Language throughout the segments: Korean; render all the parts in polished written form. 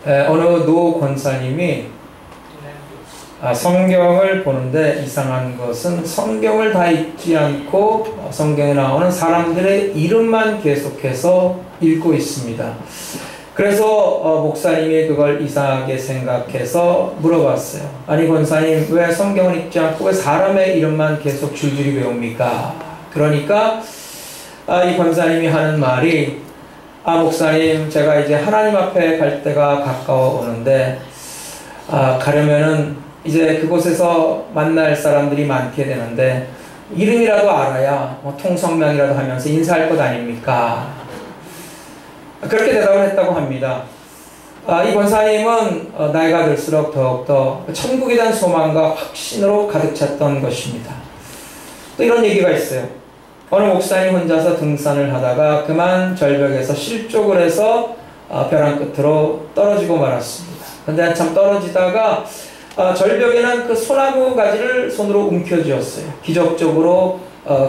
어느 노 권사님이 성경을 보는데 이상한 것은 성경을 다 읽지 않고 성경에 나오는 사람들의 이름만 계속해서 읽고 있습니다. 그래서 목사님이 그걸 이상하게 생각해서 물어봤어요. 아니 권사님, 왜 성경을 읽지 않고 왜 사람의 이름만 계속 줄줄이 외웁니까? 그러니까 이 권사님이 하는 말이, 목사님, 제가 이제 하나님 앞에 갈 때가 가까워 오는데 가려면은 이제 그곳에서 만날 사람들이 많게 되는데 이름이라도 알아야 통성명이라도 하면서 인사할 것 아닙니까? 그렇게 대답을 했다고 합니다. 이 권사님은 나이가 들수록 더욱더 천국에 대한 소망과 확신으로 가득 찼던 것입니다. 또 이런 얘기가 있어요. 어느 목사님 혼자서 등산을 하다가 그만 절벽에서 실족을 해서 벼랑 끝으로 떨어지고 말았습니다. 근데 한참 떨어지다가 절벽에는 그 소나무 가지를 손으로 움켜쥐었어요. 기적적으로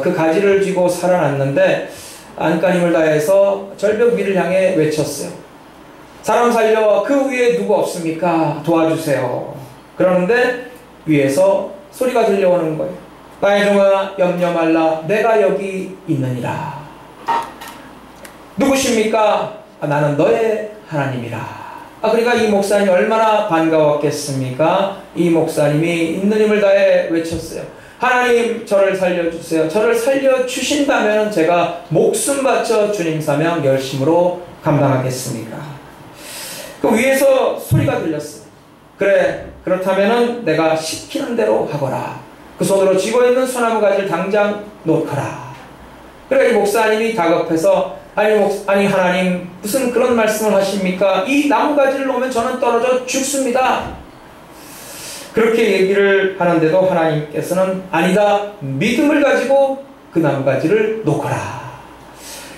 그 가지를 쥐고 살아났는데 안간힘을 다해서 절벽 위를 향해 외쳤어요. 사람 살려, 그 위에 누구 없습니까? 도와주세요. 그러는데 위에서 소리가 들려오는 거예요. 나의 종아, 염려 말라, 내가 여기 있느니라. 누구십니까? 나는 너의 하나님이라. 그러니까 이 목사님이 얼마나 반가웠겠습니까? 이 목사님이 있는 힘을 다해 외쳤어요. 하나님, 저를 살려주세요. 저를 살려주신다면 제가 목숨 바쳐 주님 사명 열심으로 감당하겠습니다. 그 위에서 소리가 들렸어요. 그래, 그렇다면 내가 시키는 대로 하거라. 그 손으로 쥐고 있는 소나무 가지를 당장 놓거라. 그러니까 이 목사님이 다급해서 아니 하나님, 무슨 그런 말씀을 하십니까? 이 나무가지를 놓으면 저는 떨어져 죽습니다. 그렇게 얘기를 하는데도 하나님께서는 아니다, 믿음을 가지고 그 나무가지를 놓거라.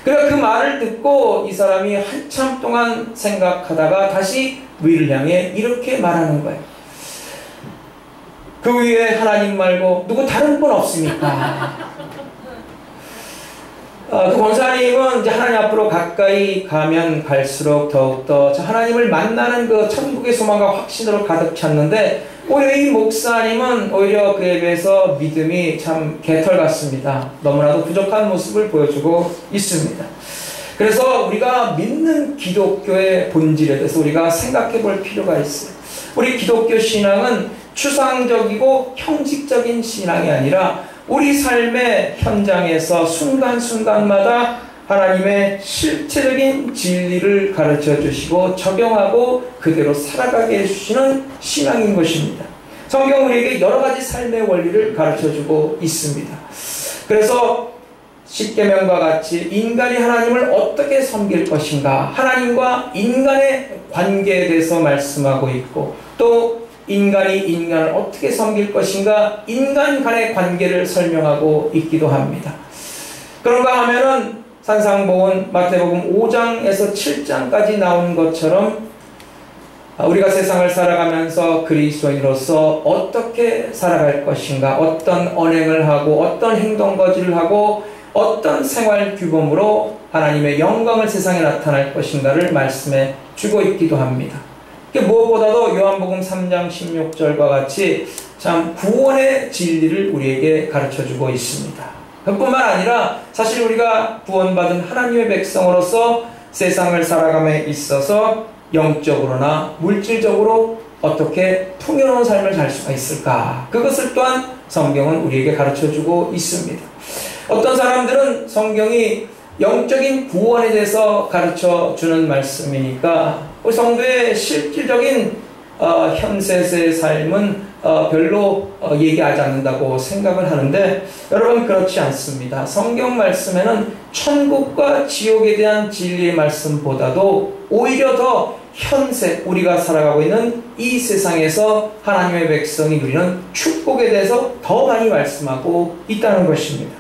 그러니까 그 말을 듣고 이 사람이 한참 동안 생각하다가 다시 위를 향해 이렇게 말하는 거예요. 그 위에 하나님 말고 누구 다른 분 없습니까? 그 권사님은 이제 하나님 앞으로 가까이 가면 갈수록 더욱더 하나님을 만나는 그 천국의 소망과 확신으로 가득 찼는데, 오히려 이 목사님은 오히려 그에 비해서 믿음이 참 개털 같습니다. 너무나도 부족한 모습을 보여주고 있습니다. 그래서 우리가 믿는 기독교의 본질에 대해서 우리가 생각해 볼 필요가 있어요. 우리 기독교 신앙은 추상적이고 형식적인 신앙이 아니라 우리 삶의 현장에서 순간순간마다 하나님의 실체적인 진리를 가르쳐 주시고 적용하고 그대로 살아가게 해주시는 신앙인 것입니다. 성경은 우리에게 여러 가지 삶의 원리를 가르쳐 주고 있습니다. 그래서 십계명과 같이 인간이 하나님을 어떻게 섬길 것인가, 하나님과 인간의 관계에 대해서 말씀하고 있고, 또 인간이 인간을 어떻게 섬길 것인가, 인간 간의 관계를 설명하고 있기도 합니다. 그런가 하면은 산상복음 마태복음 5장에서 7장까지 나온 것처럼 우리가 세상을 살아가면서 그리스도인으로서 어떻게 살아갈 것인가, 어떤 언행을 하고 어떤 행동거지를 하고 어떤 생활 규범으로 하나님의 영광을 세상에 나타날 것인가를 말씀해 주고 있기도 합니다. 무엇보다도 요한복음 3장 16절과 같이 참 구원의 진리를 우리에게 가르쳐주고 있습니다. 그뿐만 아니라 사실 우리가 구원받은 하나님의 백성으로서 세상을 살아감에 있어서 영적으로나 물질적으로 어떻게 풍요로운 삶을 살 수가 있을까, 그것을 또한 성경은 우리에게 가르쳐주고 있습니다. 어떤 사람들은 성경이 영적인 구원에 대해서 가르쳐주는 말씀이니까 우리 성도의 실질적인 현세의 삶은 별로 얘기하지 않는다고 생각을 하는데, 여러분 그렇지 않습니다. 성경 말씀에는 천국과 지옥에 대한 진리의 말씀보다도 오히려 더 현세, 우리가 살아가고 있는 이 세상에서 하나님의 백성이 누리는 축복에 대해서 더 많이 말씀하고 있다는 것입니다.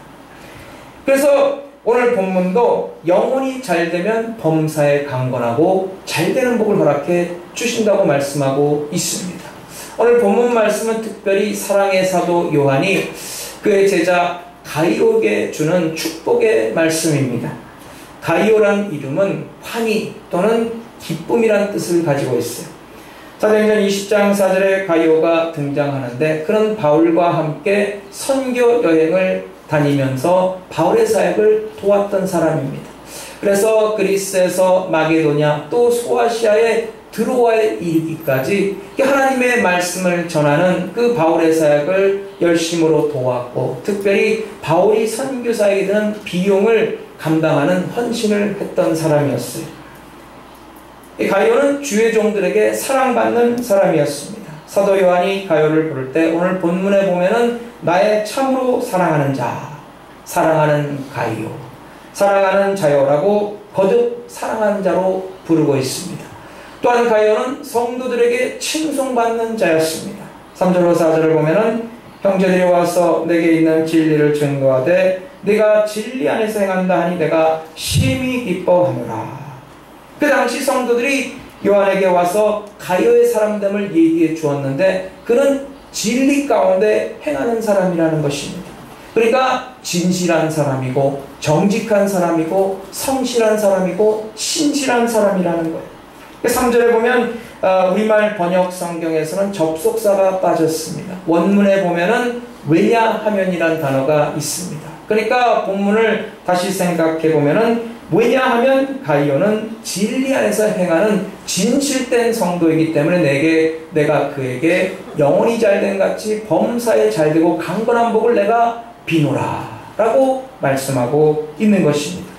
그래서 오늘 본문도 영혼이 잘되면 범사에 강건하고 잘되는 복을 허락해 주신다고 말씀하고 있습니다. 오늘 본문 말씀은 특별히 사랑의 사도 요한이 그의 제자 가이오에게 주는 축복의 말씀입니다. 가이오란 이름은 환희 또는 기쁨이란 뜻을 가지고 있어요. 사도행전 20장 4절에 가이오가 등장하는데 그는 바울과 함께 선교 여행을 다니면서 바울의 사역을 도왔던 사람입니다. 그래서 그리스에서 마게도냐 또 소아시아의 드로아에 이르기까지 하나님의 말씀을 전하는 그 바울의 사역을 열심으로 도왔고 특별히 바울이 선교사에게 드는 비용을 감당하는 헌신을 했던 사람이었어요. 이 가이오는 주의 종들에게 사랑받는 사람이었습니다. 사도 요한이 가이오를 부를 때 오늘 본문에 보면은 나의 참으로 사랑하는 자, 사랑하는 가이오, 사랑하는 자요라고 거듭 사랑하는 자로 부르고 있습니다. 또한 가이오는 성도들에게 칭송받는 자였습니다. 3절로 4절을 보면은 형제들이 와서 내게 있는 진리를 증거하되 내가 진리 안에서 행한다 하니 내가 심히 기뻐하노라. 그 당시 성도들이 요한에게 와서 가이오의 사람됨을 얘기해 주었는데 그는 진리 가운데 행하는 사람이라는 것입니다. 그러니까 진실한 사람이고 정직한 사람이고 성실한 사람이고 신실한 사람이라는 거예요. 3절에 보면 우리말 번역 성경에서는 접속사가 빠졌습니다. 원문에 보면은 왜냐하면이란 단어가 있습니다. 그러니까 본문을 다시 생각해 보면은 왜냐하면 가이오는 진리 안에서 행하는 진실된 성도이기 때문에 내가 그에게 영혼이 잘된 같이 범사에 잘되고 강건한 복을 내가 비노라 라고 말씀하고 있는 것입니다.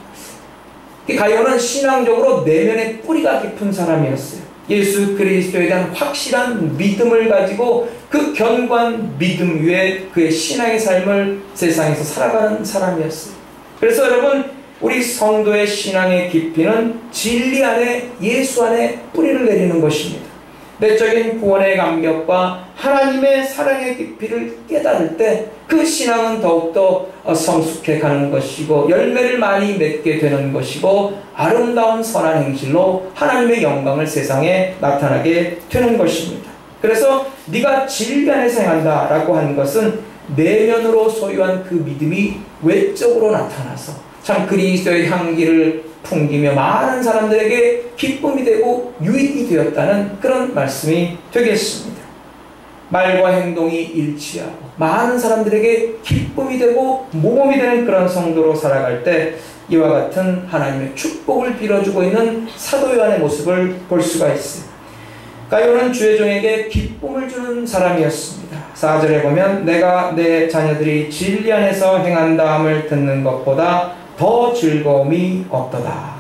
가이오는 신앙적으로 내면의 뿌리가 깊은 사람이었어요. 예수 그리스도에 대한 확실한 믿음을 가지고 그 견고한 믿음 위에 그의 신앙의 삶을 세상에서 살아가는 사람이었어요. 그래서 여러분 우리 성도의 신앙의 깊이는 진리 안에 예수 안에 뿌리를 내리는 것입니다. 내적인 구원의 감격과 하나님의 사랑의 깊이를 깨달을 때 그 신앙은 더욱더 성숙해 가는 것이고 열매를 많이 맺게 되는 것이고 아름다운 선한 행실로 하나님의 영광을 세상에 나타나게 되는 것입니다. 그래서 네가 진리 안에서 행한다 라고 하는 것은 내면으로 소유한 그 믿음이 외적으로 나타나서 참 그리스도의 향기를 풍기며 많은 사람들에게 기쁨이 되고 유익이 되었다는 그런 말씀이 되겠습니다. 말과 행동이 일치하고 많은 사람들에게 기쁨이 되고 모범이 되는 그런 성도로 살아갈 때 이와 같은 하나님의 축복을 빌어주고 있는 사도 요한의 모습을 볼 수가 있습니다. 가이오는 주의 종에게 기쁨을 주는 사람이었습니다. 4절에 보면 내가 내 자녀들이 진리 안에서 행한다함을 듣는 것보다 더 즐거움이 없도다.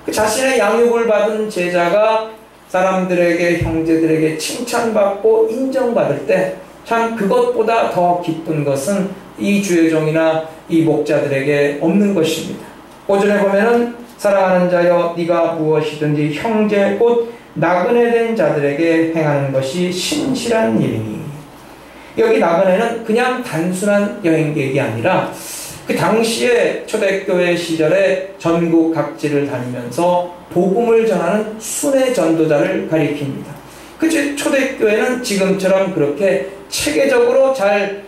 그 자신의 양육을 받은 제자가 사람들에게 형제들에게 칭찬받고 인정받을 때 참 그것보다 더 기쁜 것은 이 주의 종이나 이 목자들에게 없는 것입니다. 5절에 보면은 사랑하는 자여 네가 무엇이든지 형제 곧 나그네 된 자들에게 행하는 것이 신실한 일이니. 여기 나그네는 그냥 단순한 여행객이 아니라 그 당시에 초대교회 시절에 전국 각지를 다니면서 복음을 전하는 순회 전도자를 가리킵니다. 그 초대교회는 지금처럼 그렇게 체계적으로 잘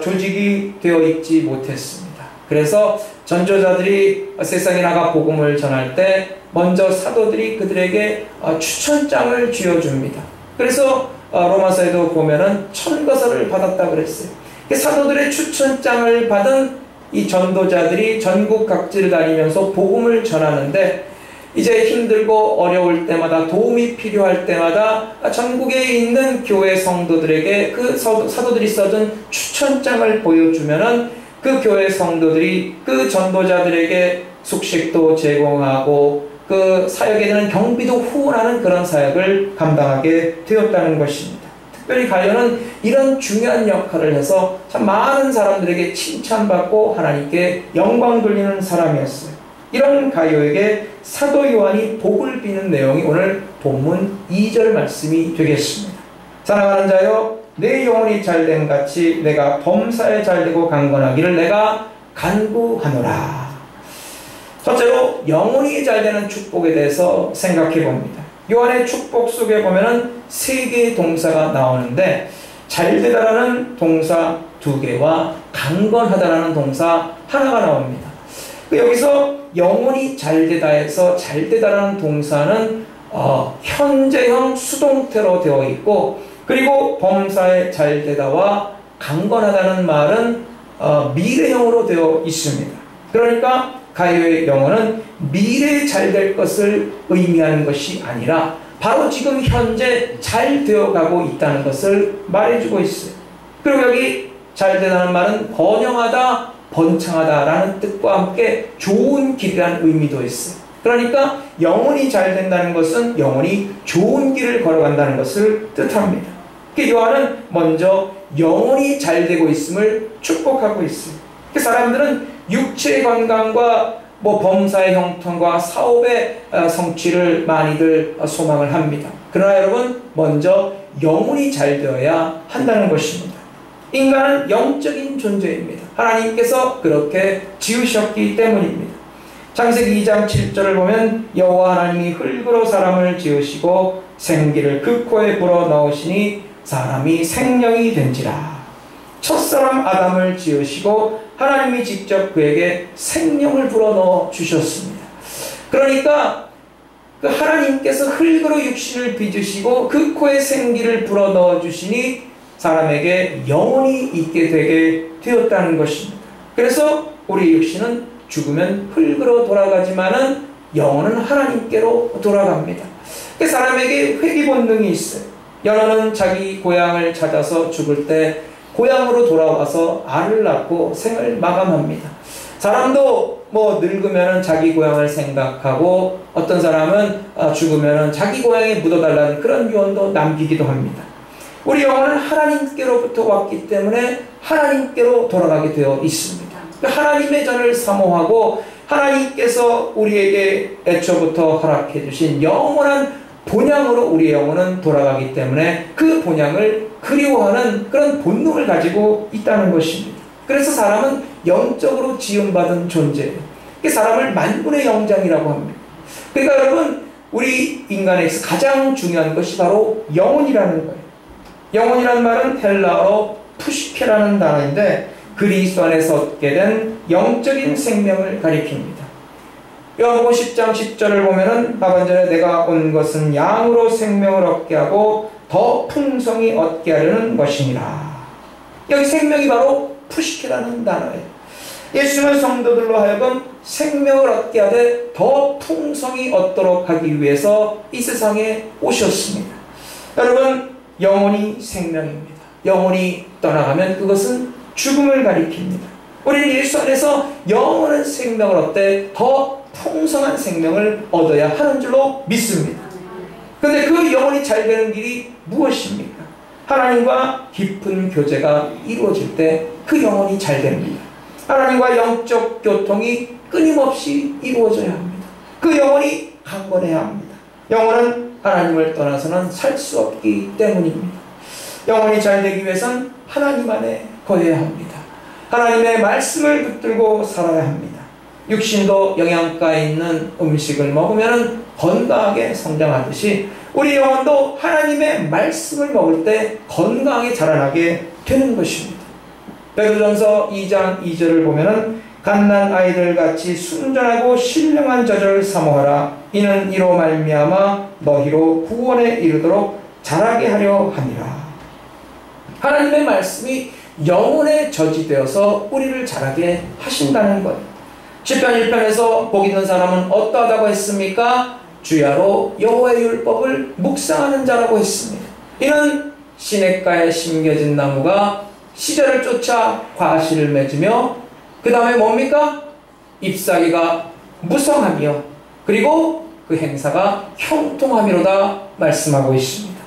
조직이 되어 있지 못했습니다. 그래서 전도자들이 세상에 나가 복음을 전할 때 먼저 사도들이 그들에게 추천장을 쥐어줍니다. 그래서 로마서에도 보면은 천거설을 받았다 그랬어요. 사도들의 추천장을 받은 이 전도자들이 전국 각지를 다니면서 복음을 전하는데 이제 힘들고 어려울 때마다 도움이 필요할 때마다 전국에 있는 교회 성도들에게 그 사도들이 써준 추천장을 보여주면은 그 교회 성도들이 그 전도자들에게 숙식도 제공하고 그 사역에 대한 경비도 후원하는 그런 사역을 감당하게 되었다는 것입니다. 특별히 가이오는 이런 중요한 역할을 해서 참 많은 사람들에게 칭찬받고 하나님께 영광 돌리는 사람이었어요. 이런 가이오에게 사도 요한이 복을 비는 내용이 오늘 본문 2절 말씀이 되겠습니다. 사랑하는 자여 내 영혼이 잘된 같이 내가 범사에 잘되고 강건하기를 내가 간구하노라. 첫째로 영혼이 잘되는 축복에 대해서 생각해 봅니다. 요한의 축복 속에 보면은 3개의 동사가 나오는데 잘되다라는 동사 2개와 강건하다라는 동사 하나가 나옵니다. 여기서 영혼이 잘되다에서 잘되다라는 동사는 현재형 수동태로 되어 있고, 그리고 범사에 잘되다와 강건하다는 말은 미래형으로 되어 있습니다. 그러니까 가이오의 영어는 미래에 잘될 것을 의미하는 것이 아니라 바로 지금 현재 잘 되어가고 있다는 것을 말해주고 있어요. 그리고 여기 잘되다는 말은 번영하다, 번창하다라는 뜻과 함께 좋은 길이라는 의미도 있어요. 그러니까 영혼이 잘 된다는 것은 영혼이 좋은 길을 걸어간다는 것을 뜻합니다. 요한은 먼저 영혼이 잘 되고 있음을 축복하고 있어요. 사람들은 육체의 건강과 범사의 형통과 사업의 성취를 많이들 소망을 합니다. 그러나 여러분, 먼저 영혼이 잘 되어야 한다는 것입니다. 인간은 영적인 존재입니다. 하나님께서 그렇게 지으셨기 때문입니다. 창세기 2장 7절을 보면 여호와 하나님이 흙으로 사람을 지으시고 생기를 그 코에 불어넣으시니 사람이 생명이 된지라. 첫사람 아담을 지으시고 하나님이 직접 그에게 생명을 불어넣어 주셨습니다. 그러니까 그 하나님께서 흙으로 육신을 빚으시고 그 코에 생기를 불어넣어 주시니 사람에게 영혼이 있게 되게 되었다는 것입니다. 그래서 우리 육신은 죽으면 흙으로 돌아가지만은 영혼은 하나님께로 돌아갑니다. 사람에게 회귀 본능이 있어요. 연어는 자기 고향을 찾아서 죽을 때 고향으로 돌아와서 알을 낳고 생을 마감합니다. 사람도 늙으면 자기 고향을 생각하고, 어떤 사람은 죽으면 자기 고향에 묻어달라는 그런 유언도 남기기도 합니다. 우리 영혼은 하나님께로부터 왔기 때문에 하나님께로 돌아가게 되어 있습니다. 하나님의 전을 사모하고 하나님께서 우리에게 애초부터 허락해 주신 영원한 본향으로 우리의 영혼은 돌아가기 때문에 그 본향을 그리워하는 그런 본능을 가지고 있다는 것입니다. 그래서 사람은 영적으로 지음받은 존재예요. 사람을 만군의 영장이라고 합니다. 그러니까 여러분, 우리 인간에서 가장 중요한 것이 바로 영혼이라는 거예요. 영혼이라는 말은 헬라어로 푸시케라는 단어인데 그리스도 안에서 얻게 된 영적인 생명을 가리킵니다. 요한복음 10장 10절을 보면은 하반절에 내가 온 것은 양으로 생명을 얻게 하고 더 풍성히 얻게 하려는 것이니라. 여기 생명이 바로 푸시케라는 단어예요. 예수님은 성도들로 하여금 생명을 얻게 하되 더 풍성히 얻도록 하기 위해서 이 세상에 오셨습니다. 여러분, 영혼이 생명입니다. 영혼이 떠나가면 그것은 죽음을 가리킵니다. 우리는 예수 안에서 영원한 생명을 얻되 더 풍성한 생명을 얻어야 하는 줄로 믿습니다. 그런데 그 영혼이 잘 되는 길이 무엇입니까? 하나님과 깊은 교제가 이루어질 때 그 영혼이 잘 됩니다. 하나님과 영적 교통이 끊임없이 이루어져야 합니다. 그 영혼이 강건해야 합니다. 영혼은 하나님을 떠나서는 살 수 없기 때문입니다. 영혼이 잘 되기 위해서는 하나님 안에 거해야 합니다. 하나님의 말씀을 붙들고 살아야 합니다. 육신도 영양가에 있는 음식을 먹으면 건강하게 성장하듯이 우리 영혼도 하나님의 말씀을 먹을 때 건강하게 자라나게 되는 것입니다. 베드로전서 2장 2절을 보면은 갓난 아이들 같이 순전하고 신령한 젖을 사모하라. 이는 이로 말미암아 너희로 구원에 이르도록 자라게 하려 함이라. 하나님의 말씀이 영혼의 젖이 되어서 우리를 자라게 하신다는 거예요. 시편 1편에서 복 있는 사람은 어떠하다고 했습니까? 주야로 여호와의 율법을 묵상하는 자라고 했습니다. 이는 시냇가에 심겨진 나무가 시절을 쫓아 과실을 맺으며 그 다음에 뭡니까? 잎사귀가 무성하며 그리고 그 행사가 형통함이로다 말씀하고 있습니다.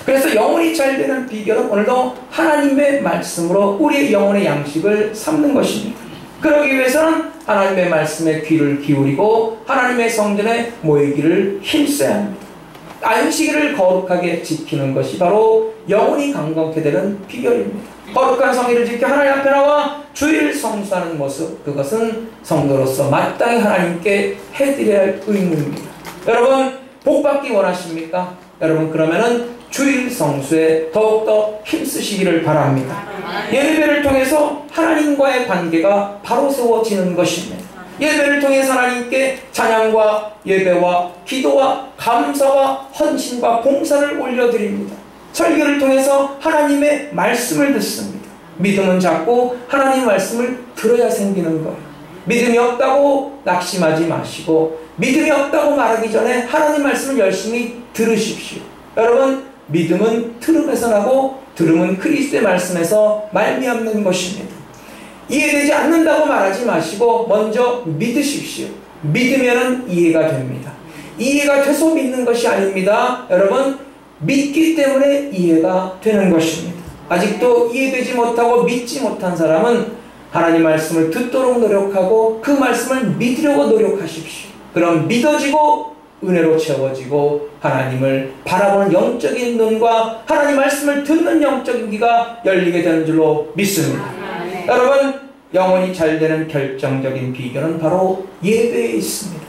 그래서 영혼이 잘 되는 비결은 오늘도 하나님의 말씀으로 우리의 영혼의 양식을 삼는 것입니다. 그러기 위해서는 하나님의 말씀에 귀를 기울이고 하나님의 성전에 모이기를 힘써야 합니다. 안식일을 거룩하게 지키는 것이 바로 영혼이 강건케 되는 비결입니다. 거룩한 성일을 지켜 하나님 앞에 나와 주일 성수하는 모습, 그것은 성도로서 마땅히 하나님께 해드려야 할 의무입니다. 여러분, 복받기 원하십니까? 여러분, 그러면은 주일 성수에 더욱더 힘쓰시기를 바랍니다. 예배를 통해서 하나님과의 관계가 바로 세워지는 것입니다. 예배를 통해서 하나님께 찬양과 예배와 기도와 감사와 헌신과 봉사를 올려드립니다. 설교를 통해서 하나님의 말씀을 듣습니다. 믿음은 자꾸 하나님 말씀을 들어야 생기는 거예요. 믿음이 없다고 낙심하지 마시고 믿음이 없다고 말하기 전에 하나님 말씀을 열심히 들으십시오. 여러분, 믿음은 들음에서 나고 들음은 그리스도의 말씀에서 말미암는 것입니다. 이해되지 않는다고 말하지 마시고 먼저 믿으십시오. 믿으면 이해가 됩니다. 이해가 돼서 믿는 것이 아닙니다. 여러분, 믿기 때문에 이해가 되는 것입니다. 아직도 이해되지 못하고 믿지 못한 사람은 하나님 말씀을 듣도록 노력하고 그 말씀을 믿으려고 노력하십시오. 그럼 믿어지고 은혜로 채워지고 하나님을 바라보는 영적인 눈과 하나님 말씀을 듣는 영적인 귀가 열리게 되는 줄로 믿습니다. 여러분, 영혼이 잘 되는 결정적인 비결은 바로 예배에 있습니다.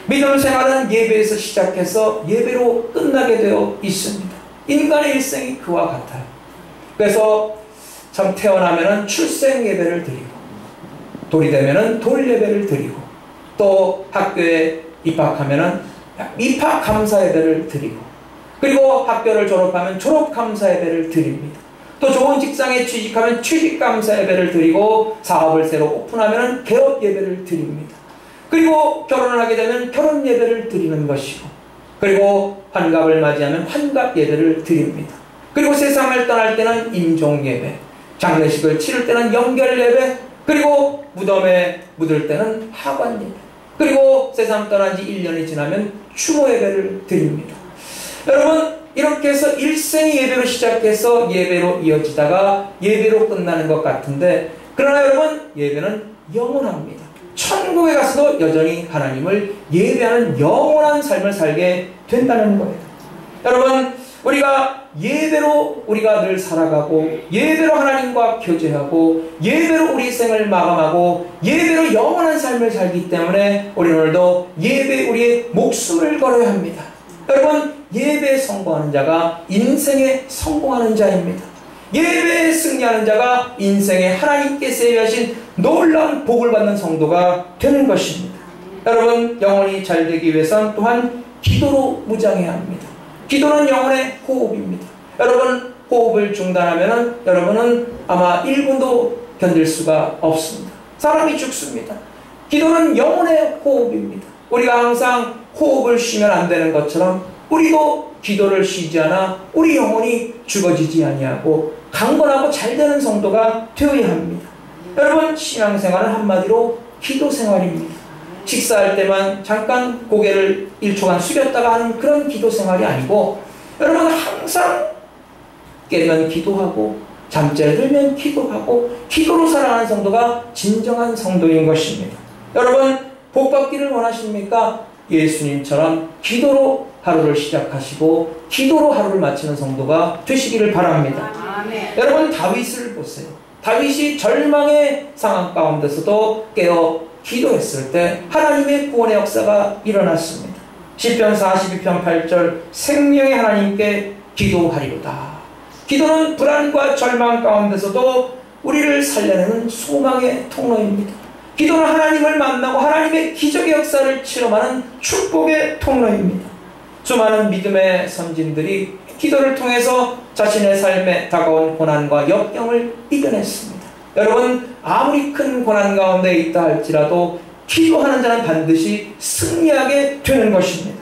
믿음 생활은 예배에서 시작해서 예배로 끝나게 되어 있습니다. 인간의 일생이 그와 같아요. 그래서 참 태어나면은 출생 예배를 드리고, 돌이 되면은 돌 예배를 드리고, 또 학교에 입학하면은 입학 감사 예배를 드리고, 그리고 학교를 졸업하면 졸업 감사 예배를 드립니다. 또 좋은 직장에 취직하면 취직 감사 예배를 드리고, 사업을 새로 오픈하면 개업 예배를 드립니다. 그리고 결혼을 하게 되면 결혼 예배를 드리는 것이고, 그리고 환갑을 맞이하면 환갑 예배를 드립니다. 그리고 세상을 떠날 때는 임종 예배, 장례식을 치를 때는 영결 예배, 그리고 무덤에 묻을 때는 하관 예배, 그리고 세상 떠난 지 1년이 지나면 추모 예배를 드립니다. 여러분, 이렇게 해서 일생이 예배로 시작해서 예배로 이어지다가 예배로 끝나는 것 같은데, 그러나 여러분, 예배는 영원합니다. 천국에 가서도 여전히 하나님을 예배하는 영원한 삶을 살게 된다는 거예요. 여러분, 우리가 예배로 우리가 늘 살아가고, 예배로 하나님과 교제하고, 예배로 우리 생을 마감하고, 예배로 영원한 삶을 살기 때문에 우리 오늘도 예배에 우리의 목숨을 걸어야 합니다. 여러분, 예배에 성공하는 자가 인생에 성공하는 자입니다. 예배에 승리하는 자가 인생에 하나님께서 예비하신 놀라운 복을 받는 성도가 되는 것입니다. 여러분, 영혼이 잘 되기 위해서는 또한 기도로 무장해야 합니다. 기도는 영혼의 호흡입니다. 여러분, 호흡을 중단하면 여러분은 아마 1분도 견딜 수가 없습니다. 사람이 죽습니다. 기도는 영혼의 호흡입니다. 우리가 항상 호흡을 쉬면 안 되는 것처럼 우리도 기도를 쉬지 않아 우리 영혼이 죽어지지 아니하고 강건하고 잘 되는 성도가 되어야 합니다. 여러분, 신앙생활은 한마디로 기도생활입니다. 식사할 때만 잠깐 고개를 1초간 숙였다가 하는 그런 기도생활이 아니고, 여러분, 항상 깨면 기도하고 잠자리 들면 기도하고 기도로 살아가는 성도가 진정한 성도인 것입니다. 여러분, 복받기를 원하십니까? 예수님처럼 기도로 하루를 시작하시고 기도로 하루를 마치는 성도가 되시기를 바랍니다. 아멘. 여러분, 다윗을 보세요. 다윗이 절망의 상황 가운데서도 깨어 기도했을 때 하나님의 구원의 역사가 일어났습니다. 시편 42편 8절, 생명의 하나님께 기도하리로다. 기도는 불안과 절망 가운데서도 우리를 살려내는 소망의 통로입니다. 기도는 하나님을 만나고 하나님의 기적의 역사를 체험하는 축복의 통로입니다. 수많은 믿음의 선진들이 기도를 통해서 자신의 삶에 다가온 고난과 역경을 이겨냈습니다. 여러분, 아무리 큰 고난 가운데 있다 할지라도 기도하는 자는 반드시 승리하게 되는 것입니다.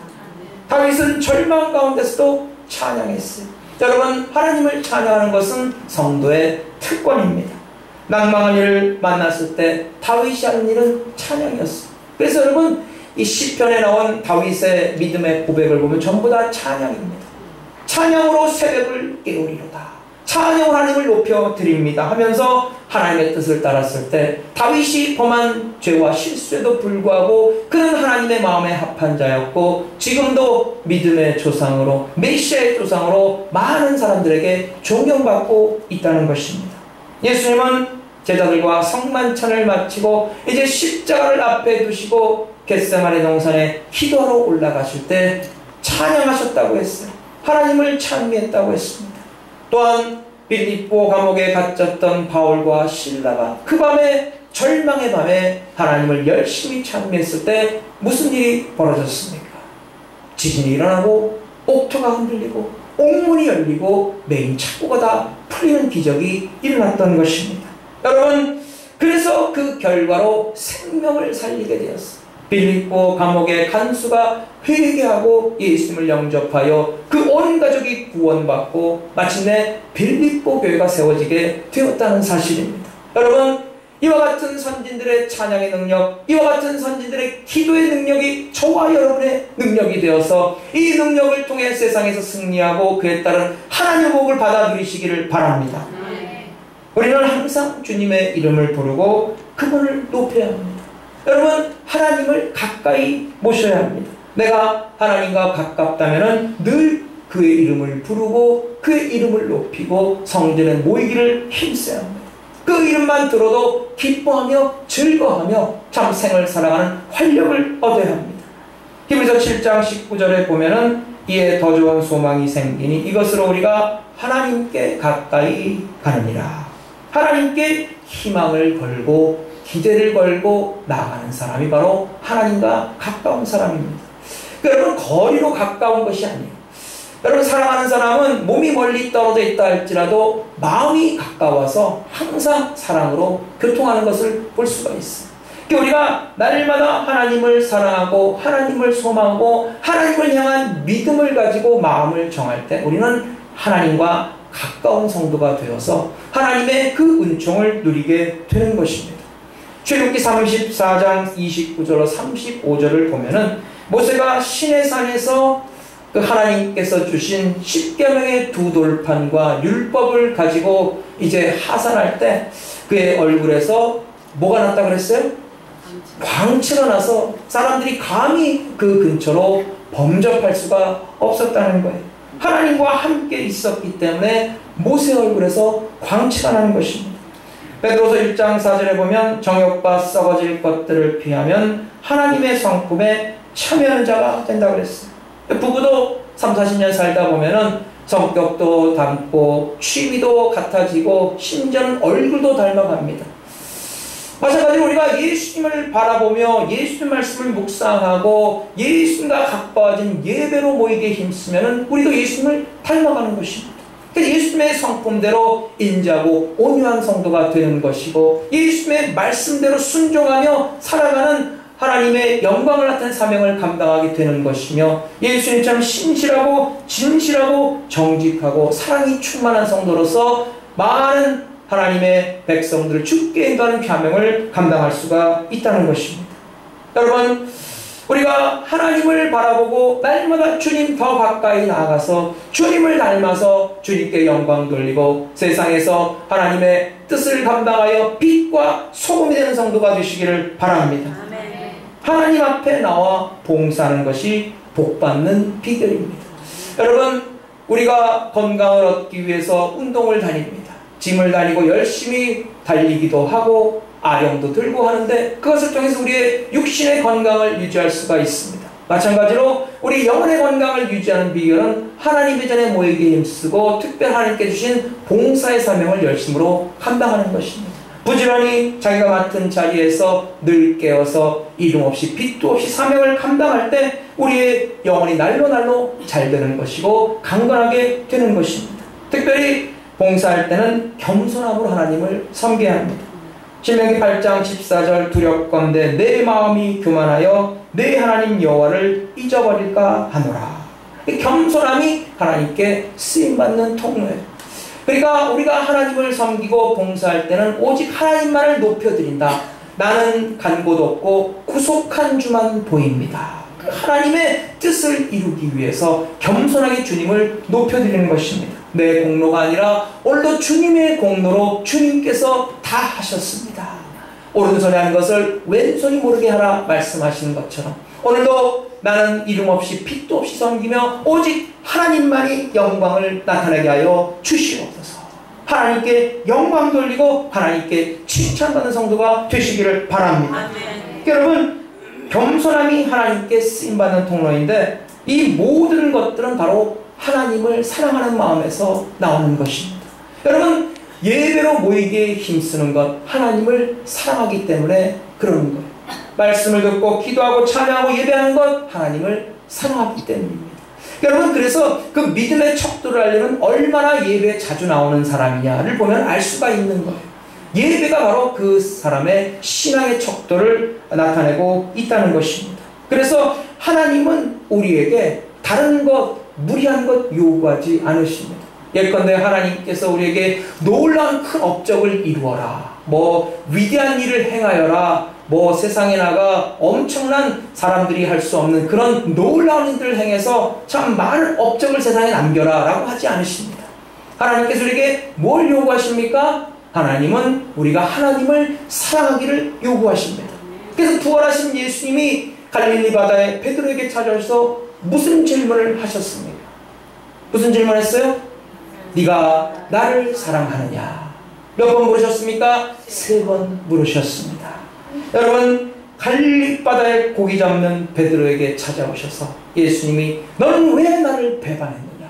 다윗은 절망 가운데서도 찬양했어요. 여러분, 하나님을 찬양하는 것은 성도의 특권입니다. 낭망한 일을 만났을 때 다윗이 하는 일은 찬양이었어요. 그래서 여러분, 이 시편에 나온 다윗의 믿음의 고백을 보면 전부 다 찬양입니다. 찬양으로 새벽을 깨우리로다. 찬양으로 하나님을 높여드립니다 하면서 하나님의 뜻을 따랐을 때 다윗이 범한 죄와 실수에도 불구하고 그는 하나님의 마음에 합한 자였고, 지금도 믿음의 조상으로, 메시아의 조상으로 많은 사람들에게 존경받고 있다는 것입니다. 예수님은 제자들과 성만찬을 마치고 이제 십자가를 앞에 두시고 겟세마네 동산에 기도하러 올라가실 때 찬양하셨다고 했어요. 하나님을 찬미했다고 했습니다. 또한 빌립보 감옥에 갇혔던 바울과 실라가 그 밤에 절망의 밤에 하나님을 열심히 찬미했을 때 무슨 일이 벌어졌습니까? 지진이 일어나고 옥토가 흔들리고 옥문이 열리고 메인 창고가 다 풀리는 기적이 일어났던 것입니다. 여러분, 그래서 그 결과로 생명을 살리게 되었습니다. 빌립보 감옥의 간수가 회개하고 예수님을 영접하여 그 온 가족이 구원받고 마침내 빌립보 교회가 세워지게 되었다는 사실입니다. 여러분, 이와 같은 선진들의 찬양의 능력, 이와 같은 선진들의 기도의 능력이 저와 여러분의 능력이 되어서 이 능력을 통해 세상에서 승리하고 그에 따른 하나님의 복을 받아 누리시기를 바랍니다. 우리는 항상 주님의 이름을 부르고 그분을 높여야 합니다. 여러분, 하나님을 가까이 모셔야 합니다. 내가 하나님과 가깝다면 늘 그의 이름을 부르고 그의 이름을 높이고 성전에 모이기를 힘써야 합니다. 그 이름만 들어도 기뻐하며 즐거워하며 참 생을 살아가는 활력을 얻어야 합니다. 히브리서 7장 19절에 보면은 이에 더 좋은 소망이 생기니 이것으로 우리가 하나님께 가까이 가느니라. 하나님께 희망을 걸고 기대를 걸고 나아가는 사람이 바로 하나님과 가까운 사람입니다. 여러분, 거리로 가까운 것이 아니에요. 여러분, 사랑하는 사람은 몸이 멀리 떨어져 있다 할지라도 마음이 가까워서 항상 사랑으로 교통하는 것을 볼 수가 있어요. 우리가 날마다 하나님을 사랑하고 하나님을 소망하고 하나님을 향한 믿음을 가지고 마음을 정할 때 우리는 하나님과 가까운 성도가 되어서 하나님의 그 은총을 누리게 되는 것입니다. 출애굽기 34장 29절로 35절을 보면은 모세가 시내산에서 그 하나님께서 주신 십계명의 두 돌판과 율법을 가지고 이제 하산할 때 그의 얼굴에서 뭐가 났다 그랬어요? 광채가 나서 사람들이 감히 그 근처로 범접할 수가 없었다는 거예요. 하나님과 함께 있었기 때문에 모세 얼굴에서 광채가 나는 것입니다. 베드로서 1장 4절에 보면 정욕과 썩어질 것들을 피하면 하나님의 성품에 참여하는 자가 된다고 그랬어요. 부부도 30-40년 살다 보면은 성격도 닮고 취미도 같아지고 심지어는 얼굴도 닮아갑니다. 마찬가지로 우리가 예수님을 바라보며 예수님 말씀을 묵상하고 예수님과 가까워진 예배로 모이게 힘쓰면 우리도 예수님을 닮아가는 것입니다. 예수님의 성품대로 인자고 온유한 성도가 되는 것이고 예수님의 말씀대로 순종하며 살아가는 하나님의 영광을 나타낸 사명을 감당하게 되는 것이며 예수님처럼 신실하고 진실하고 정직하고 사랑이 충만한 성도로서 많은 하나님의 백성들을 주께 인도하는 사명을 감당할 수가 있다는 것입니다. 여러분, 우리가 하나님을 바라보고 날마다 주님 더 가까이 나아가서 주님을 닮아서 주님께 영광 돌리고 세상에서 하나님의 뜻을 감당하여 빛과 소금이 되는 성도가 되시기를 바랍니다. 아멘. 하나님 앞에 나와 봉사하는 것이 복받는 비결입니다. 여러분, 우리가 건강을 얻기 위해서 운동을 다닙니다. 짐을 다니고 열심히 달리기도 하고 아령도 들고 하는데 그것을 통해서 우리의 육신의 건강을 유지할 수가 있습니다. 마찬가지로 우리 영혼의 건강을 유지하는 비결은 하나님의 전에 모이게 힘쓰고 특별히 하나님께 주신 봉사의 사명을 열심으로 감당하는 것입니다. 부지런히 자기가 맡은 자리에서 늘 깨어서 이름 없이 빛도 없이 사명을 감당할 때 우리의 영혼이 날로 잘 되는 것이고 강건하게 되는 것입니다. 특별히 봉사할 때는 겸손함으로 하나님을 섬겨야 합니다. 신명기 8장 14절 두렵건대 내 마음이 교만하여 내 하나님 여호와를 잊어버릴까 하노라. 이 겸손함이 하나님께 쓰임받는 통로예요. 그러니까 우리가 하나님을 섬기고 봉사할 때는 오직 하나님만을 높여드린다. 나는 간 곳 없고 구속한 주만 보입니다. 하나님의 뜻을 이루기 위해서 겸손하게 주님을 높여드리는 것입니다. 내 공로가 아니라 오늘도 주님의 공로로 주님께서 다 하셨습니다. 오른손에 하는 것을 왼손이 모르게 하라 말씀하시는 것처럼 오늘도 나는 이름 없이 빛도 없이 섬기며 오직 하나님만이 영광을 나타나게 하여 주시옵소서. 하나님께 영광 돌리고 하나님께 칭찬받는 성도가 되시기를 바랍니다. 아멘. 여러분, 겸손함이 하나님께 쓰임받는 통로인데 이 모든 것들은 바로 하나님을 사랑하는 마음에서 나오는 것입니다. 여러분, 예배로 모이기에 힘쓰는 것, 하나님을 사랑하기 때문에 그러는 거예요. 말씀을 듣고 기도하고 찬양하고 예배하는 것, 하나님을 사랑하기 때문입니다. 여러분, 그래서 그 믿음의 척도를 알려면 얼마나 예배에 자주 나오는 사람이냐를 보면 알 수가 있는 거예요. 예배가 바로 그 사람의 신앙의 척도를 나타내고 있다는 것입니다. 그래서 하나님은 우리에게 다른 것, 무리한 것 요구하지 않으십니다. 예컨대 하나님께서 우리에게 놀라운 큰 업적을 이루어라, 뭐 위대한 일을 행하여라, 뭐 세상에 나가 엄청난 사람들이 할 수 없는 그런 놀라운 일들을 행해서 참 많은 업적을 세상에 남겨라 라고 하지 않으십니다. 하나님께서 우리에게 뭘 요구하십니까? 하나님은 우리가 하나님을 사랑하기를 요구하십니다. 그래서 부활하신 예수님이 갈릴리 바다에 베드로에게 찾아오셔서 무슨 질문을 하셨습니까? 무슨 질문했어요? 네가 나를 사랑하느냐? 몇 번 물으셨습니까? 3번 물으셨습니다. 여러분, 갈릴리 바다에 고기 잡는 베드로에게 찾아오셔서 예수님이 너는 왜 나를 배반했느냐?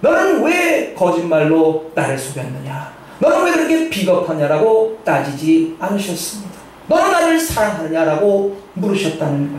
너는 왜 거짓말로 나를 속였느냐? 너는 왜 그렇게 비겁하냐라고 따지지 않으셨습니다. 너는 나를 사랑하느냐라고 물으셨다는 것.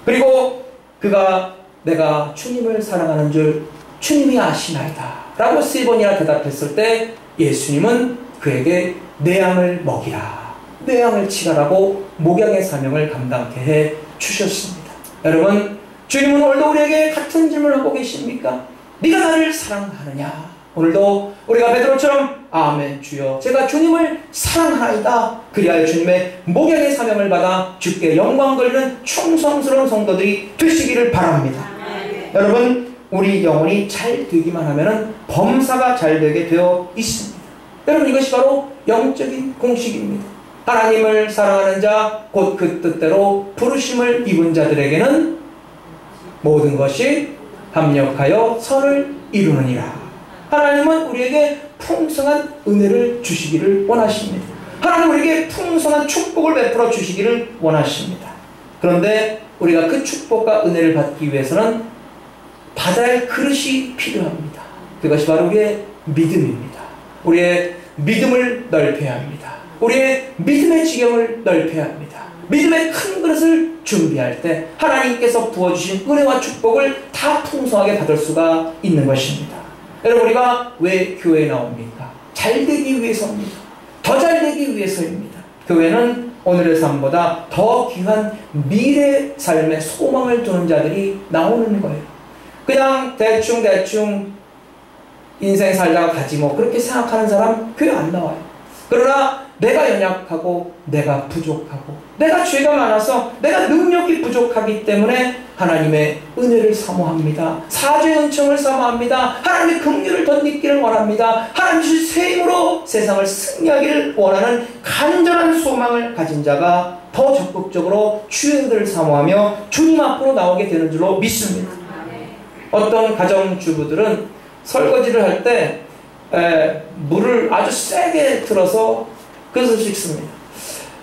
그리고 그가 내가 주님을 사랑하는 줄 주님이 아시나이다 라고 3번이나 대답했을 때 예수님은 그에게 내 양을 먹이라, 내 양을 치라라고 목양의 사명을 감당케 해 주셨습니다. 여러분, 주님은 오늘도 우리에게 같은 질문을 하고 계십니까? 네가 나를 사랑하느냐? 오늘도 우리가 베드로처럼 아멘 주여 제가 주님을 사랑하나이다, 그리하여 주님의 목양의 사명을 받아 주께 영광 돌리는 충성스러운 성도들이 되시기를 바랍니다. 여러분, 우리 영혼이 잘 되기만 하면 범사가 잘 되게 되어 있습니다. 여러분, 이것이 바로 영적인 공식입니다. 하나님을 사랑하는 자, 곧 그 뜻대로 부르심을 입은 자들에게는 모든 것이 합력하여 선을 이루느니라. 하나님은 우리에게 풍성한 은혜를 주시기를 원하십니다. 하나님 우리에게 풍성한 축복을 베풀어 주시기를 원하십니다. 그런데 우리가 그 축복과 은혜를 받기 위해서는 받아야 할 그릇이 필요합니다. 그것이 바로 우리의 믿음입니다. 우리의 믿음을 넓혀야 합니다. 우리의 믿음의 지경을 넓혀야 합니다. 믿음의 큰 그릇을 준비할 때 하나님께서 부어주신 은혜와 축복을 다 풍성하게 받을 수가 있는 것입니다. 여러분, 우리가 왜 교회에 나옵니까? 잘 되기 위해서입니다. 더 잘 되기 위해서입니다. 교회는 오늘의 삶보다 더 귀한 미래 삶의 소망을 두는 자들이 나오는 거예요. 그냥 대충 인생 살다가 가지 뭐 그렇게 생각하는 사람 교회 안 나와요. 그러나 내가 연약하고 내가 부족하고 내가 죄가 많아서 내가 능력이 부족하기 때문에 하나님의 은혜를 사모합니다. 사죄의 은총을 사모합니다. 하나님의 긍휼을 덧입기를 원합니다. 하나님 주신 새 힘으로 세상을 승리하기를 원하는 간절한 소망을 가진 자가 더 적극적으로 주의 은혜를 사모하며 주님 앞으로 나오게 되는 줄로 믿습니다. 어떤 가정주부들은 설거지를 할 때 물을 아주 세게 틀어서 그릇을 씻습니다.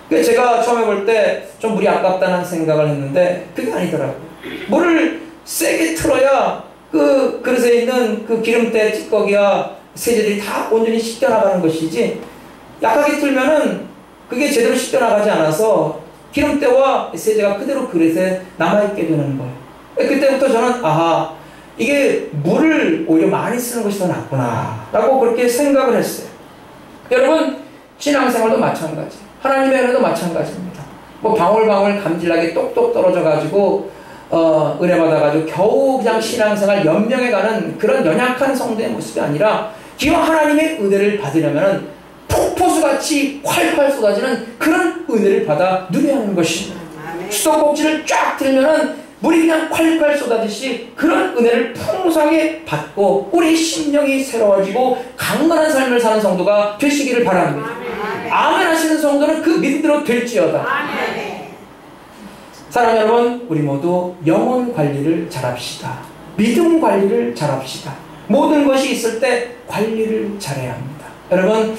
제가 처음에 볼 때 좀 물이 아깝다는 생각을 했는데 그게 아니더라고요. 물을 세게 틀어야 그 그릇에 있는 그 기름때 찌꺼기와 세제들이 다 온전히 씻겨나가는 것이지, 약하게 틀면은 그게 제대로 씻겨나가지 않아서 기름때와 세제가 그대로 그릇에 남아있게 되는 거예요. 그때부터 저는 이게 물을 오히려 많이 쓰는 것이 더 낫구나 라고 그렇게 생각을 했어요. 여러분, 신앙생활도 마찬가지, 하나님의 은혜도 마찬가지입니다. 뭐 방울방울 감질나게 똑똑 떨어져 가지고 은혜 받아가지고 겨우 그냥 신앙생활 연명해가는 그런 연약한 성도의 모습이 아니라 기왕 하나님의 은혜를 받으려면 폭포수같이 콸콸 쏟아지는 그런 은혜를 받아 누려야 하는 것입니다. 수도꼭지를 쫙 들면은 물이 그냥 콸콸 쏟아지듯이 그런 은혜를 풍성하게 받고 우리 심령이 새로워지고 강건한 삶을 사는 성도가 되시기를 바랍니다. 아멘 하시는 성도는 그 믿음대로 될지어다. 사랑하는 여러분, 우리 모두 영혼 관리를 잘합시다. 믿음 관리를 잘합시다. 모든 것이 있을 때 관리를 잘해야 합니다. 여러분,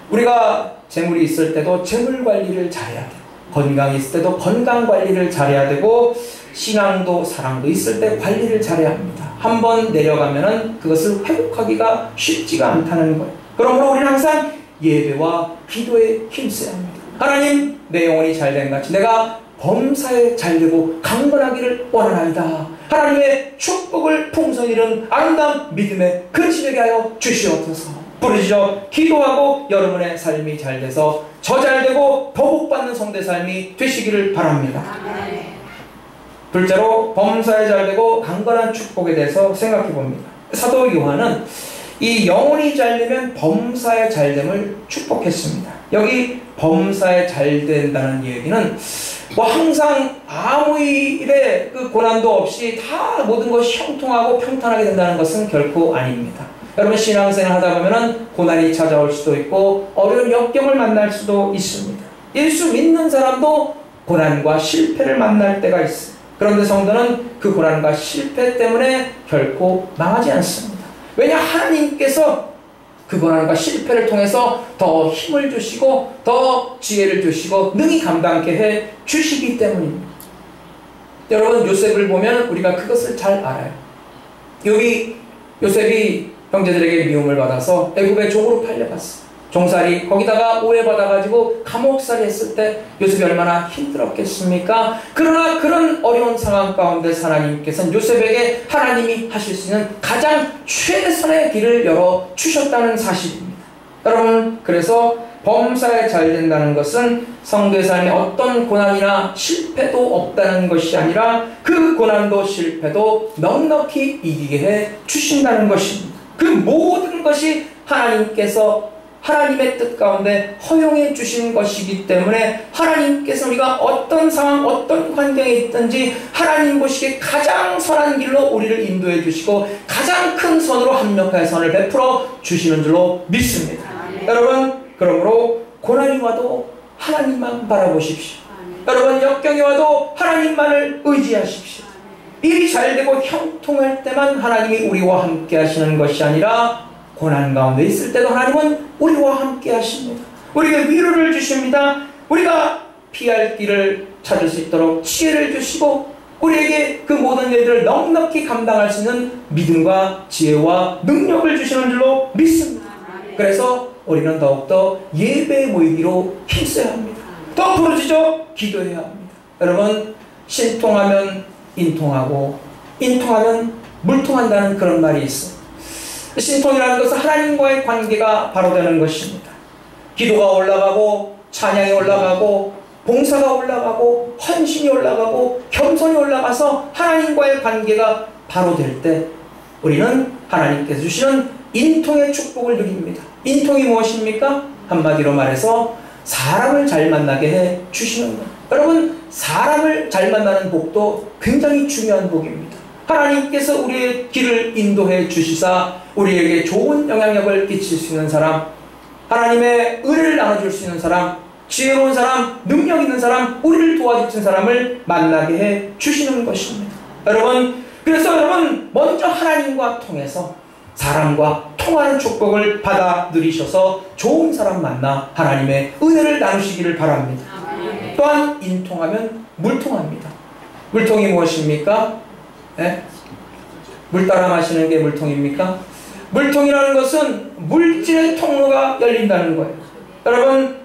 우리가 재물이 있을 때도 재물 관리를 잘해야 돼요. 건강이 있을 때도 건강 관리를 잘해야 되고, 신앙도 사랑도 있을 때 관리를 잘해야 합니다. 한번 내려가면은 그것을 회복하기가 쉽지가 않다는 거예요. 그러므로 우리는 항상 예배와 기도에 힘써야 합니다. 하나님, 내 영혼이 잘된 같이 내가 범사에 잘되고 강건하기를 원하나이다. 하나님의 축복을 풍성히 이룬 아름다운 믿음의 근심되게 하여 주시옵소서. 부르짖어 기도하고 여러분의 삶이 잘돼서 저 잘되고 더 복받는 성대 삶이 되시기를 바랍니다. 둘째로 범사에 잘되고 강건한 축복에 대해서 생각해 봅니다. 사도 요한은 이 영혼이 잘되면 범사에 잘됨을 축복했습니다. 여기 범사에 잘된다는 얘기는 뭐 항상 아무 일에 그 고난도 없이 다 모든 것이 형통하고 평탄하게 된다는 것은 결코 아닙니다. 여러분 신앙생활 하다 보면은 고난이 찾아올 수도 있고 어려운 역경을 만날 수도 있습니다. 예수 믿는 사람도 고난과 실패를 만날 때가 있어요. 그런데 성도는 그 고난과 실패 때문에 결코 망하지 않습니다. 왜냐 하나님께서 그 고난과 실패를 통해서 더 힘을 주시고 더 지혜를 주시고 능히 감당케 해 주시기 때문입니다. 여러분 요셉을 보면 우리가 그것을 잘 알아요. 여기 요셉이 형제들에게 미움을 받아서 애굽의 종으로 팔려갔어요. 종살이 거기다가 오해받아가지고 감옥살이 했을 때 요셉이 얼마나 힘들었겠습니까? 그러나 그런 어려운 상황 가운데 하나님께서는 요셉에게 하나님이 하실 수 있는 가장 최선의 길을 열어주셨다는 사실입니다. 여러분 그래서 범사에 잘 된다는 것은 성도의 삶에 어떤 고난이나 실패도 없다는 것이 아니라 그 고난도 실패도 넉넉히 이기게 해 주신다는 것입니다. 그 모든 것이 하나님께서 하나님의 뜻 가운데 허용해 주신 것이기 때문에 하나님께서 우리가 어떤 상황 어떤 환경에 있든지 하나님 보시기에 가장 선한 길로 우리를 인도해 주시고 가장 큰 선으로 합력하여 선을 베풀어 주시는 줄로 믿습니다. 여러분 그러므로 고난이 와도 하나님만 바라보십시오. 여러분 역경이 와도 하나님만을 의지하십시오. 일이 잘되고 형통할 때만 하나님이 우리와 함께 하시는 것이 아니라 고난 가운데 있을 때도 하나님은 우리와 함께 하십니다. 우리에게 위로를 주십니다. 우리가 피할 길을 찾을 수 있도록 지혜를 주시고 우리에게 그 모든 일들을 넉넉히 감당할 수 있는 믿음과 지혜와 능력을 주시는 줄로 믿습니다. 그래서 우리는 더욱더 예배에 모이기로 힘써야 합니다. 더 부르짖어 기도해야 합니다. 여러분 신통하면 인통하고 인통하면 물통한다는 그런 말이 있어요. 신통이라는 것은 하나님과의 관계가 바로 되는 것입니다. 기도가 올라가고 찬양이 올라가고 봉사가 올라가고 헌신이 올라가고 겸손이 올라가서 하나님과의 관계가 바로 될 때 우리는 하나님께서 주시는 인통의 축복을 누립니다. 인통이 무엇입니까? 한마디로 말해서 사람을 잘 만나게 해 주시는 것. 여러분 사람을 잘 만나는 복도 굉장히 중요한 복입니다. 하나님께서 우리의 길을 인도해 주시사 우리에게 좋은 영향력을 끼칠 수 있는 사람, 하나님의 은혜를 나눠줄 수 있는 사람, 지혜로운 사람, 능력 있는 사람, 우리를 도와주신 사람을 만나게 해 주시는 것입니다. 여러분 그래서 여러분 먼저 하나님과 통해서 사람과 통하는 축복을 받아 누리셔서 좋은 사람 만나 하나님의 은혜를 나누시기를 바랍니다. 또한 인통하면 물통합니다. 물통이 무엇입니까? 네? 물 따라 마시는 게 물통입니까? 물통이라는 것은 물질의 통로가 열린다는 거예요. 여러분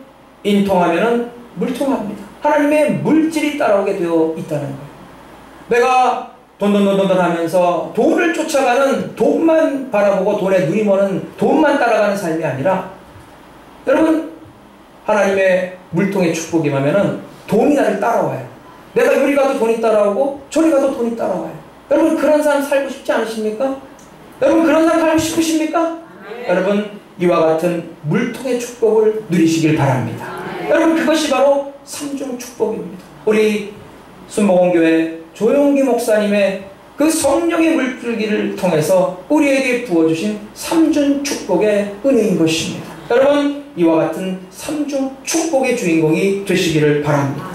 인통하면 물통합니다. 하나님의 물질이 따라오게 되어 있다는 거예요. 내가 돈 하면서 돈을 쫓아가는 돈만 바라보고 돈에 눈이 머는 돈만 따라가는 삶이 아니라 여러분 하나님의 물통의 축복이 임하면은 돈이 나를 따라와요. 내가 요리 가도 돈이 따라오고 저리 가도 돈이 따라와요. 여러분 그런 삶 살고 싶지 않으십니까? 여러분 그런 삶 살고 싶으십니까? 여러분 이와 같은 물통의 축복을 누리시길 바랍니다. 여러분 그것이 바로 삼중 축복입니다. 우리 순복음교회 조용기 목사님의 그 성령의 물줄기를 통해서 우리에게 부어주신 삼중 축복의 은혜인 것입니다. 여러분 이와 같은 삼중 축복의 주인공이 되시기를 바랍니다.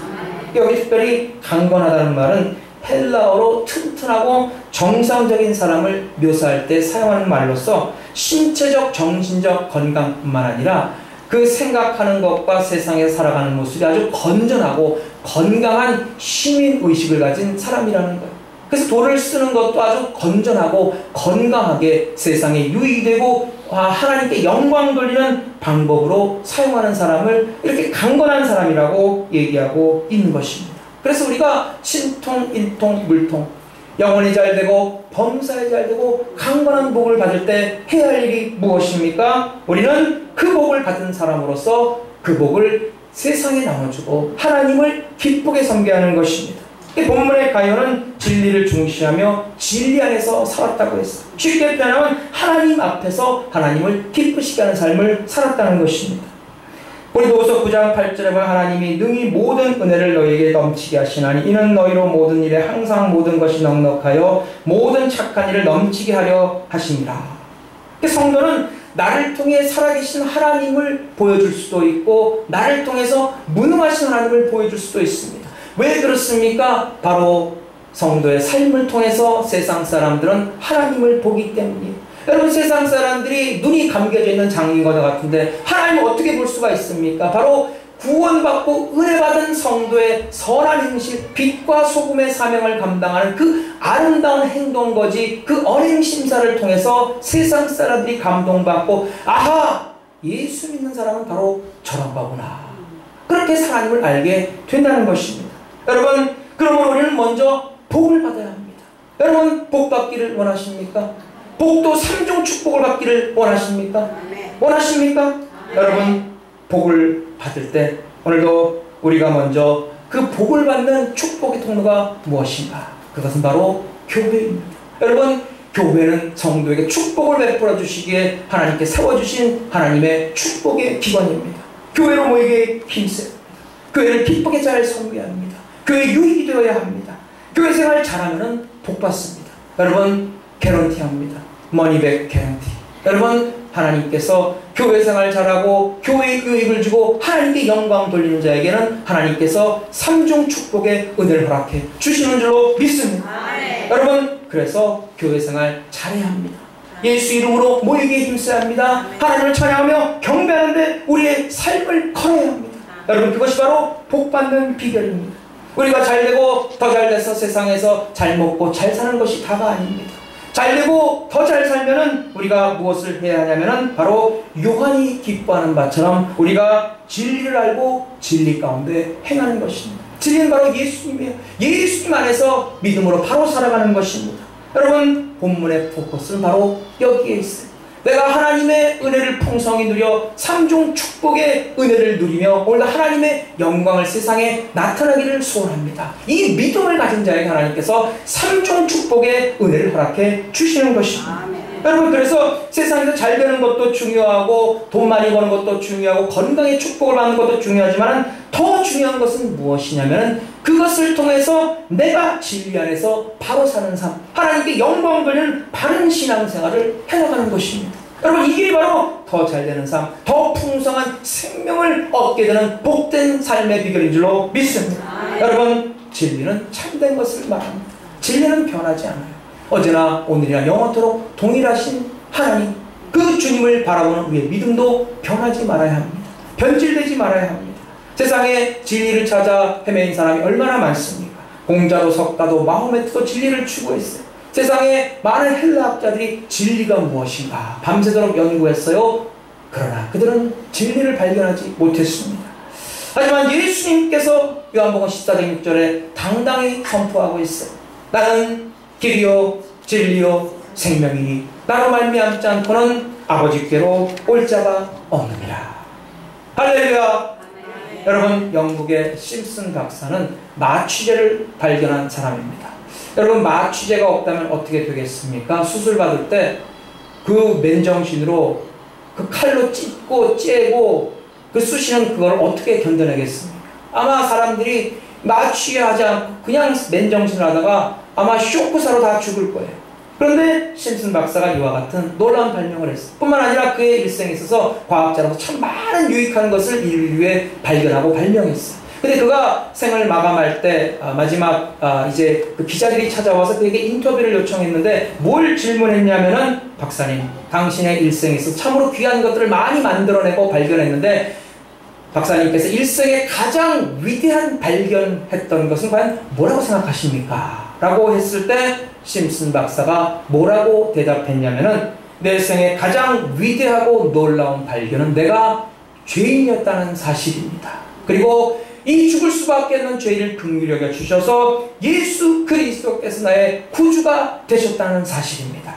여기 특별히 강건하다는 말은 헬라어로 튼튼하고 정상적인 사람을 묘사할 때 사용하는 말로서 신체적 정신적 건강뿐만 아니라 그 생각하는 것과 세상에 살아가는 모습이 아주 건전하고 건강한 시민의식을 가진 사람이라는 거예요. 그래서 돈을 쓰는 것도 아주 건전하고 건강하게 세상에 유익되고 하나님께 영광 돌리는 방법으로 사용하는 사람을 이렇게 강건한 사람이라고 얘기하고 있는 것입니다. 그래서 우리가 신통, 일통, 물통, 영혼이 잘되고 범사에 잘되고 강건한 복을 받을 때 해야 할 일이 무엇입니까? 우리는 그 복을 받은 사람으로서 그 복을 세상에 나눠주고 하나님을 기쁘게 섬겨하는 것입니다. 이 본문의 가요는 진리를 중시하며 진리 안에서 살았다고 했어요. 쉽게 표현하면 하나님 앞에서 하나님을 기쁘시게 하는 삶을 살았다는 것입니다. 고린도후서 9장 8절에 보면 하나님이 능히 모든 은혜를 너희에게 넘치게 하시나니 이는 너희로 모든 일에 항상 모든 것이 넉넉하여 모든 착한 일을 넘치게 하려 하심이라. 성도는 나를 통해 살아계신 하나님을 보여줄 수도 있고 나를 통해서 무능하신 하나님을 보여줄 수도 있습니다. 왜 그렇습니까? 바로 성도의 삶을 통해서 세상 사람들은 하나님을 보기 때문이에요. 여러분, 세상 사람들이 눈이 감겨져 있는 장미과도 같은데 하나님을 어떻게 볼 수가 있습니까? 바로 구원받고 은혜받은 성도의 선한 행실, 빛과 소금의 사명을 감당하는 그 아름다운 행동거지, 그 언행 심사를 통해서 세상 사람들이 감동받고 아하! 예수 믿는 사람은 바로 저런 거구나. 그렇게 하나님을 알게 된다는 것입니다. 여러분, 그러면 우리는 먼저 복을 받아야 합니다. 여러분, 복 받기를 원하십니까? 복도 3종 축복을 받기를 원하십니까? 원하십니까? 여러분, 복을 받을 때 오늘도 우리가 먼저 그 복을 받는 축복의 통로가 무엇인가? 그것은 바로 교회입니다. 여러분, 교회는 성도에게 축복을 베풀어 주시기에 하나님께 세워주신 하나님의 축복의 기관입니다. 교회로 모이게 힘써야 합니다. 교회를 기쁘게 잘 섬겨야 합니다. 교회 유익이 되어야 합니다. 교회 생활 잘하면 복 받습니다. 여러분, 개런티합니다. 머니백 개런티. 여러분, 하나님께서 교회 생활 잘하고 교회에 유익을 주고 하나님께 영광 돌리는 자에게는 하나님께서 3종 축복의 은혜를 허락해 주시는 줄로 믿습니다. 여러분, 그래서 교회 생활 잘해야 합니다. 예수 이름으로 모이기에 힘써야 합니다. 하나님을 찬양하며 경배하는데 우리의 삶을 걸어야 합니다. 여러분, 그것이 바로 복받는 비결입니다. 우리가 잘되고 더 잘돼서 세상에서 잘 먹고 잘 사는 것이 다가 아닙니다. 잘되고 더 잘 살면은 우리가 무엇을 해야 하냐면은 바로 요한이 기뻐하는 바처럼 우리가 진리를 알고 진리 가운데 행하는 것입니다. 진리는 바로 예수님이에요. 예수님 안에서 믿음으로 바로 살아가는 것입니다. 여러분, 본문의 포커스는 바로 여기에 있어요. 내가 하나님의 은혜를 풍성히 누려 3종 축복의 은혜를 누리며 오늘 하나님의 영광을 세상에 나타나기를 소원합니다. 이 믿음을 가진 자에게 하나님께서 3종 축복의 은혜를 허락해 주시는 것입니다. 여러분, 그래서 세상에서 잘 되는 것도 중요하고 돈 많이 버는 것도 중요하고 건강의 축복을 받는 것도 중요하지만 더 중요한 것은 무엇이냐면 그것을 통해서 내가 진리 안에서 바로 사는 삶, 하나님께 영광 돌리는 바른 신앙생활을 해나가는 것입니다. 여러분, 이게 바로 더 잘되는 삶, 더 풍성한 생명을 얻게 되는 복된 삶의 비결인 줄로 믿습니다. 여러분, 진리는 참된 것을 말합니다. 진리는 변하지 않아요. 어제나 오늘이나 영원토록 동일하신 하나님, 그 주님을 바라보는 우리의 믿음도 변하지 말아야 합니다. 변질되지 말아야 합니다. 세상에 진리를 찾아 헤매인 사람이 얼마나 많습니까? 공자도 석가도 마호메트도 진리를 추구했어요. 세상에 많은 헬라학자들이 진리가 무엇인가 밤새도록 연구했어요. 그러나 그들은 진리를 발견하지 못했습니다. 하지만 예수님께서 요한복음 14장 6절에 당당히 선포하고 있어요. 나는 길이요 진리요 생명이니 나로 말미암지 않고는 아버지께로 올 자가 없느니라. 할렐루야. 여러분, 영국의 심슨 박사는 마취제를 발견한 사람입니다. 여러분, 마취제가 없다면 어떻게 되겠습니까? 수술 받을 때 그 맨정신으로 그 칼로 찢고 째고 그 쑤시는 그걸 어떻게 견뎌내겠습니까? 아마 사람들이 마취하지 않고 그냥 맨정신을 하다가 아마 쇼크사로 다 죽을 거예요. 그런데 심슨 박사가 이와 같은 놀라운 발명을 했어요. 뿐만 아니라 그의 일생에 있어서 과학자로서 참 많은 유익한 것을 인류에 발견하고 발명했어요. 근데 그가 생을 마감할 때 마지막 이제 그 기자들이 찾아와서 그에게 인터뷰를 요청했는데 뭘 질문했냐면은, 박사님, 당신의 일생에 있어서 참으로 귀한 것들을 많이 만들어내고 발견했는데 박사님께서 일생에 가장 위대한 발견했던 것은 과연 뭐라고 생각하십니까? 라고 했을 때 심슨 박사가 뭐라고 대답했냐면은 내 생에 가장 위대하고 놀라운 발견은 내가 죄인이었다는 사실입니다. 그리고 이 죽을 수밖에 없는 죄를 긍휼히 여겨 주셔서 예수 그리스도께서 나의 구주가 되셨다는 사실입니다.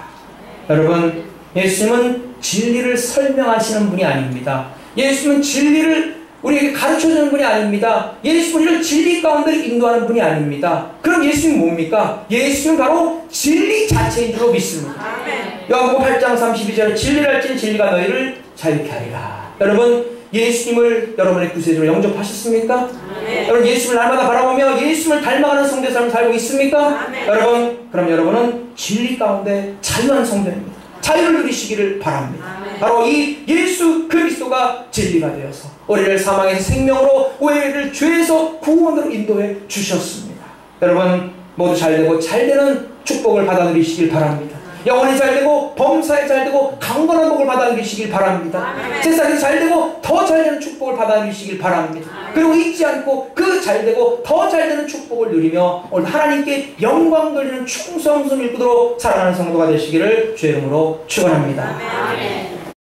여러분, 예수님은 진리를 설명하시는 분이 아닙니다. 예수님은 진리를 우리에게 가르쳐주는 분이 아닙니다. 예수님은 우리를 진리 가운데 인도하는 분이 아닙니다. 그럼 예수님은 뭡니까? 예수님은 바로 진리 자체인 줄로 믿습니다. 요한복음 8장 32절에 진리를 알지니 진리가 너희를 자유케 하리라. 여러분, 예수님을 여러분의 구세주로 영접하셨습니까? 여러분, 예수님을 날마다 바라보며 예수님을 닮아가는 성도의 삶을 살고 있습니까? 여러분, 그럼 여러분은 진리 가운데 자유한 성도입니다. 자유를 누리시기를 바랍니다. 바로 이 예수 그리스도가 진리가 되어서 우리를 사망에서 생명으로, 우리를 죄에서 구원으로 인도해 주셨습니다. 여러분, 모두 잘되고 잘되는 축복을 받아 누리시길 바랍니다. 영혼이 잘되고 범사에 잘되고 강건한 복을 받아 누리시길 바랍니다. 세상이 잘되고 더 잘되는 축복을 받아 누리시길 바랍니다. 그리고 잊지 않고 그 잘되고 더 잘되는 축복을 누리며 오늘 하나님께 영광 돌리는 충성스러운 일꾼으로 살아가는 성도가 되시기를 주의 이름으로 축원합니다.